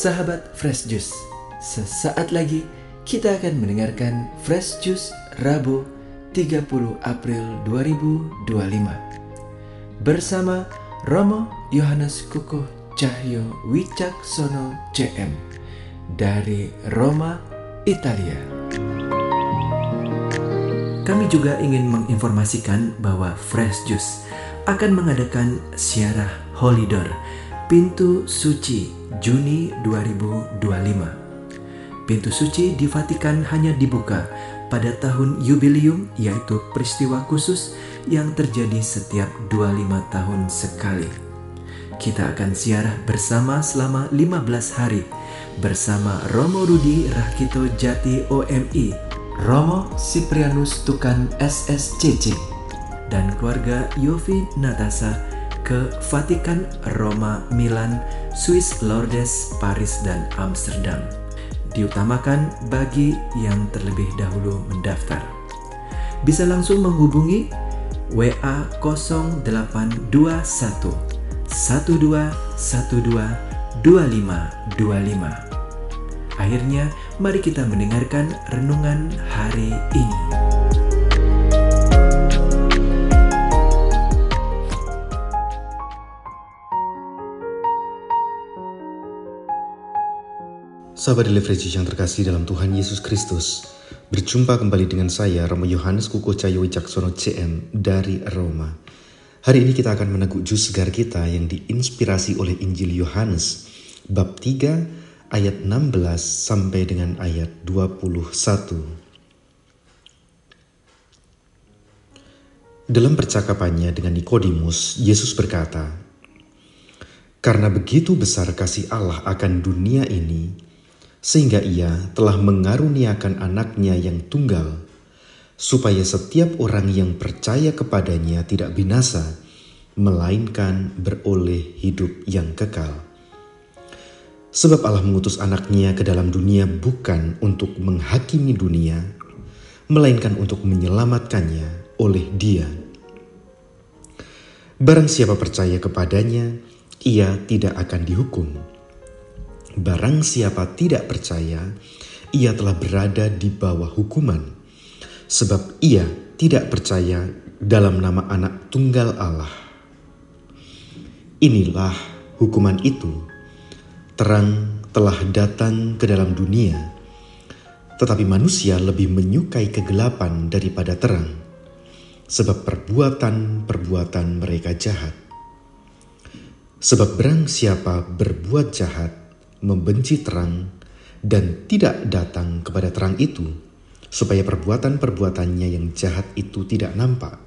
Sahabat Fresh Juice, sesaat lagi kita akan mendengarkan Fresh Juice Rabu 30 April 2025 bersama Romo Yohanes Kukuh Cahyo Wicaksono CM dari Roma, Italia. Kami juga ingin menginformasikan bahwa Fresh Juice akan mengadakan Ziarah Holy Door Pintu Suci Juni 2025. Pintu suci di Vatikan hanya dibuka pada tahun yubileum, yaitu peristiwa khusus yang terjadi setiap 25 tahun sekali. Kita akan ziarah bersama selama 15 hari bersama Romo Rudi Rahkito Jati OMI, Romo Siprianus Tukan SSCC, dan keluarga Yofi Natasa ke Vatikan, Roma, Milan, Swiss, Lourdes, Paris, dan Amsterdam. Diutamakan bagi yang terlebih dahulu mendaftar. Bisa langsung menghubungi WA 0821 1212 2525. Akhirnya, mari kita mendengarkan renungan hari ini. Sahabat Delivery yang terkasih dalam Tuhan Yesus Kristus, berjumpa kembali dengan saya, Romo Yohanes Kukuh Cahyo Wicaksono CM dari Roma. Hari ini kita akan meneguk jus segar kita yang diinspirasi oleh Injil Yohanes, bab 3 ayat 16 sampai dengan ayat 21. Dalam percakapannya dengan Nikodemus, Yesus berkata, "Karena begitu besar kasih Allah akan dunia ini, sehingga ia telah mengaruniakan anaknya yang tunggal, supaya setiap orang yang percaya kepadanya tidak binasa, melainkan beroleh hidup yang kekal. Sebab Allah mengutus anaknya ke dalam dunia bukan untuk menghakimi dunia, melainkan untuk menyelamatkannya oleh Dia. Barang siapa percaya kepadanya, ia tidak akan dihukum. Barang siapa tidak percaya, ia telah berada di bawah hukuman, sebab ia tidak percaya dalam nama Anak Tunggal Allah. Inilah hukuman itu, terang telah datang ke dalam dunia, tetapi manusia lebih menyukai kegelapan daripada terang, sebab perbuatan-perbuatan mereka jahat. Sebab barang siapa berbuat jahat, membenci terang dan tidak datang kepada terang itu, supaya perbuatan-perbuatannya yang jahat itu tidak nampak.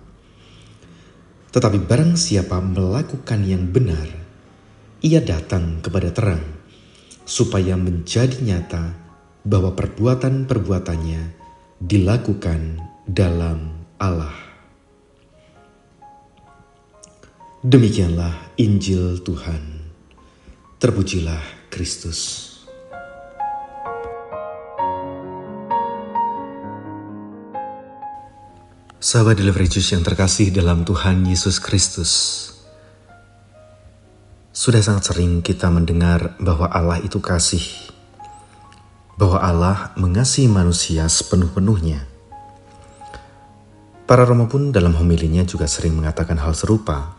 Tetapi barang siapa melakukan yang benar, ia datang kepada terang, supaya menjadi nyata bahwa perbuatan-perbuatannya dilakukan dalam Allah." Demikianlah Injil Tuhan. Terpujilah Kristus. Sahabat Delivery Juice yang terkasih dalam Tuhan Yesus Kristus, sudah sangat sering kita mendengar bahwa Allah itu kasih, bahwa Allah mengasihi manusia sepenuh-penuhnya. Para Romo pun dalam homilinya juga sering mengatakan hal serupa.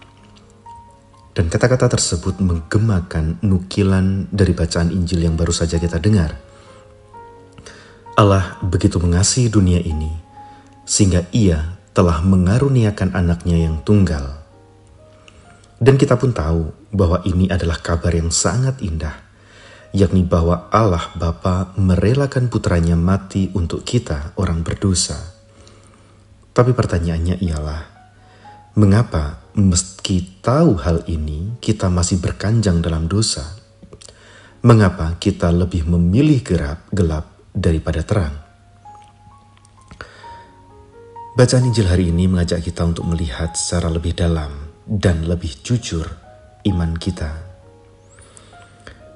Dan kata-kata tersebut menggemakan nukilan dari bacaan Injil yang baru saja kita dengar. Allah begitu mengasihi dunia ini, sehingga ia telah mengaruniakan anaknya yang tunggal. Dan kita pun tahu bahwa ini adalah kabar yang sangat indah, yakni bahwa Allah Bapa merelakan putranya mati untuk kita orang berdosa. Tapi pertanyaannya ialah, mengapa meski tahu hal ini, kita masih berkanjang dalam dosa? Mengapa kita lebih memilih gelap daripada terang? Bacaan Injil hari ini mengajak kita untuk melihat secara lebih dalam dan lebih jujur iman kita.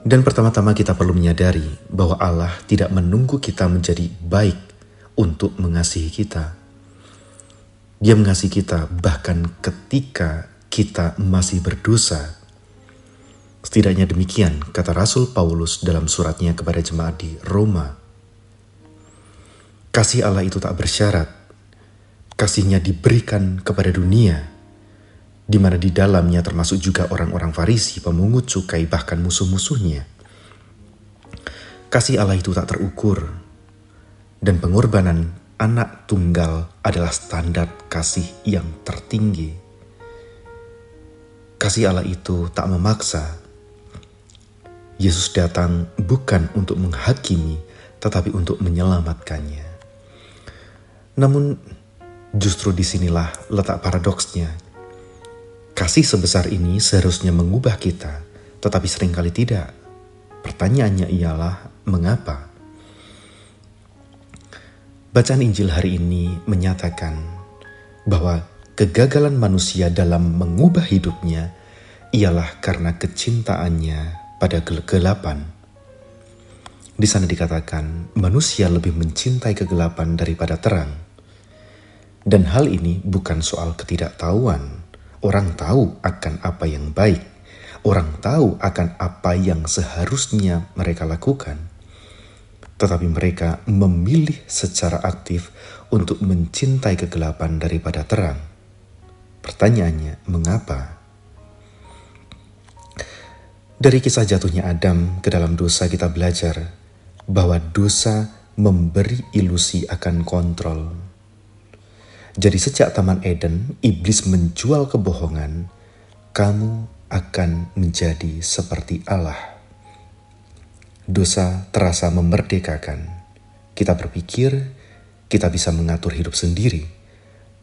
Dan pertama-tama kita perlu menyadari bahwa Allah tidak menunggu kita menjadi baik untuk mengasihi kita. Dia mengasihi kita bahkan ketika kita masih berdosa. Setidaknya demikian kata Rasul Paulus dalam suratnya kepada jemaat di Roma. Kasih Allah itu tak bersyarat. Kasihnya diberikan kepada dunia, di mana di dalamnya termasuk juga orang-orang Farisi, pemungut cukai, bahkan musuh-musuhnya. Kasih Allah itu tak terukur, dan pengorbanan anak tunggal adalah standar kasih yang tertinggi. Kasih Allah itu tak memaksa. Yesus datang bukan untuk menghakimi, tetapi untuk menyelamatkannya. Namun, justru disinilah letak paradoksnya. Kasih sebesar ini seharusnya mengubah kita, tetapi seringkali tidak. Pertanyaannya ialah, mengapa? Bacaan Injil hari ini menyatakan bahwa kegagalan manusia dalam mengubah hidupnya ialah karena kecintaannya pada kegelapan. Di sana dikatakan manusia lebih mencintai kegelapan daripada terang. Dan hal ini bukan soal ketidaktahuan. Orang tahu akan apa yang baik. Orang tahu akan apa yang seharusnya mereka lakukan. Tetapi mereka memilih secara aktif untuk mencintai kegelapan daripada terang. Pertanyaannya, mengapa? Dari kisah jatuhnya Adam ke dalam dosa kita belajar bahwa dosa memberi ilusi akan kontrol. Jadi sejak Taman Eden, iblis menjual kebohongan, kamu akan menjadi seperti Allah. Dosa terasa memerdekakan. Kita berpikir kita bisa mengatur hidup sendiri,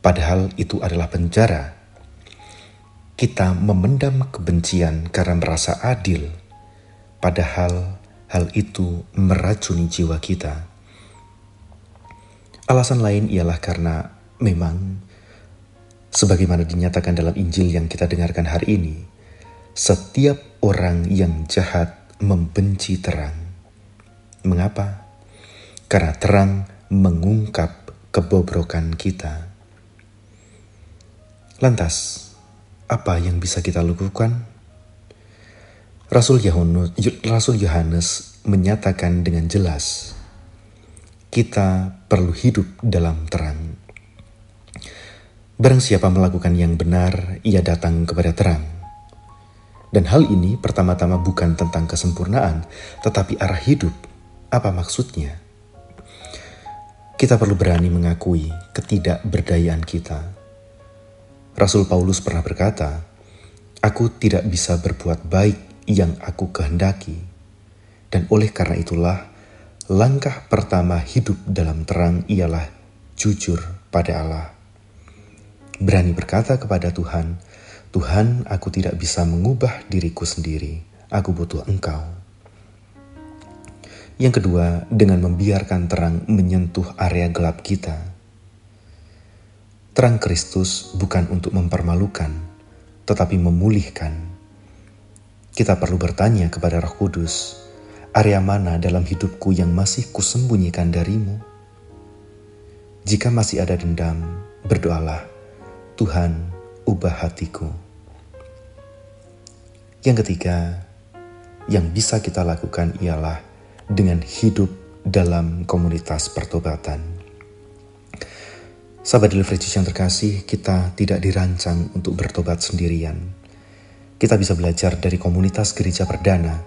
padahal itu adalah penjara. Kita memendam kebencian karena merasa adil, padahal hal itu meracuni jiwa kita. Alasan lain ialah karena memang, sebagaimana dinyatakan dalam Injil yang kita dengarkan hari ini, setiap orang yang jahat membenci terang. Mengapa? Karena terang mengungkap kebobrokan kita. Lantas, apa yang bisa kita lakukan? Rasul Yohanes menyatakan dengan jelas, kita perlu hidup dalam terang. Barang siapa melakukan yang benar, ia datang kepada terang. Dan hal ini pertama-tama bukan tentang kesempurnaan, tetapi arah hidup. Apa maksudnya? Kita perlu berani mengakui ketidakberdayaan kita. Rasul Paulus pernah berkata, "Aku tidak bisa berbuat baik yang aku kehendaki." Dan oleh karena itulah, langkah pertama hidup dalam terang ialah jujur pada Allah. Berani berkata kepada Tuhan, "Tuhan, aku tidak bisa mengubah diriku sendiri. Aku butuh Engkau." Yang kedua, dengan membiarkan terang menyentuh area gelap kita. Terang Kristus bukan untuk mempermalukan, tetapi memulihkan. Kita perlu bertanya kepada Roh Kudus, area mana dalam hidupku yang masih kusembunyikan darimu? Jika masih ada dendam, berdoalah, "Tuhan, ubah hatiku." Yang ketiga, yang bisa kita lakukan ialah dengan hidup dalam komunitas pertobatan. Sahabat Delivery Juice yang terkasih, kita tidak dirancang untuk bertobat sendirian. Kita bisa belajar dari komunitas gereja perdana.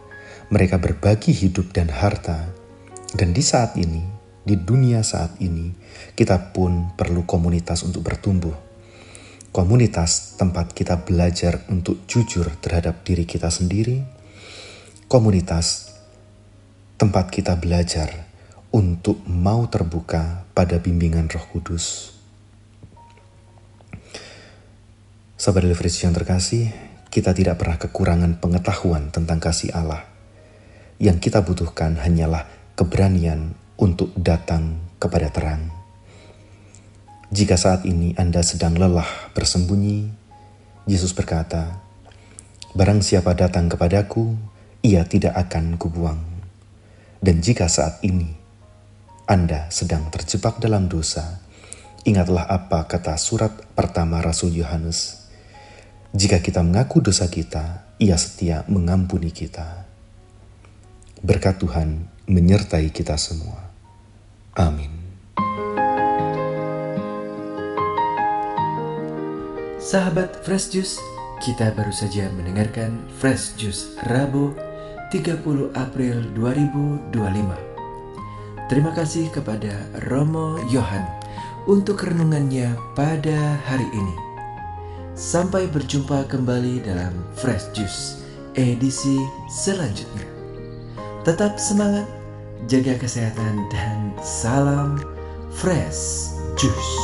Mereka berbagi hidup dan harta. Dan di saat ini, di dunia saat ini, kita pun perlu komunitas untuk bertumbuh. Komunitas tempat kita belajar untuk jujur terhadap diri kita sendiri. Komunitas tempat kita belajar untuk mau terbuka pada bimbingan Roh Kudus. Sahabat Delivery yang terkasih, kita tidak pernah kekurangan pengetahuan tentang kasih Allah. Yang kita butuhkan hanyalah keberanian untuk datang kepada terang. Jika saat ini Anda sedang lelah bersembunyi, Yesus berkata, "Barang siapa datang kepadaku, ia tidak akan kubuang." Dan jika saat ini Anda sedang terjebak dalam dosa, ingatlah apa kata surat pertama Rasul Yohanes. Jika kita mengaku dosa kita, Ia setia mengampuni kita. Berkat Tuhan menyertai kita semua. Amin. Sahabat Fresh Juice, kita baru saja mendengarkan Fresh Juice Rabu 30 April 2025. Terima kasih kepada Romo Yohan untuk renungannya pada hari ini. Sampai berjumpa kembali dalam Fresh Juice edisi selanjutnya. Tetap semangat, jaga kesehatan, dan salam Fresh Juice.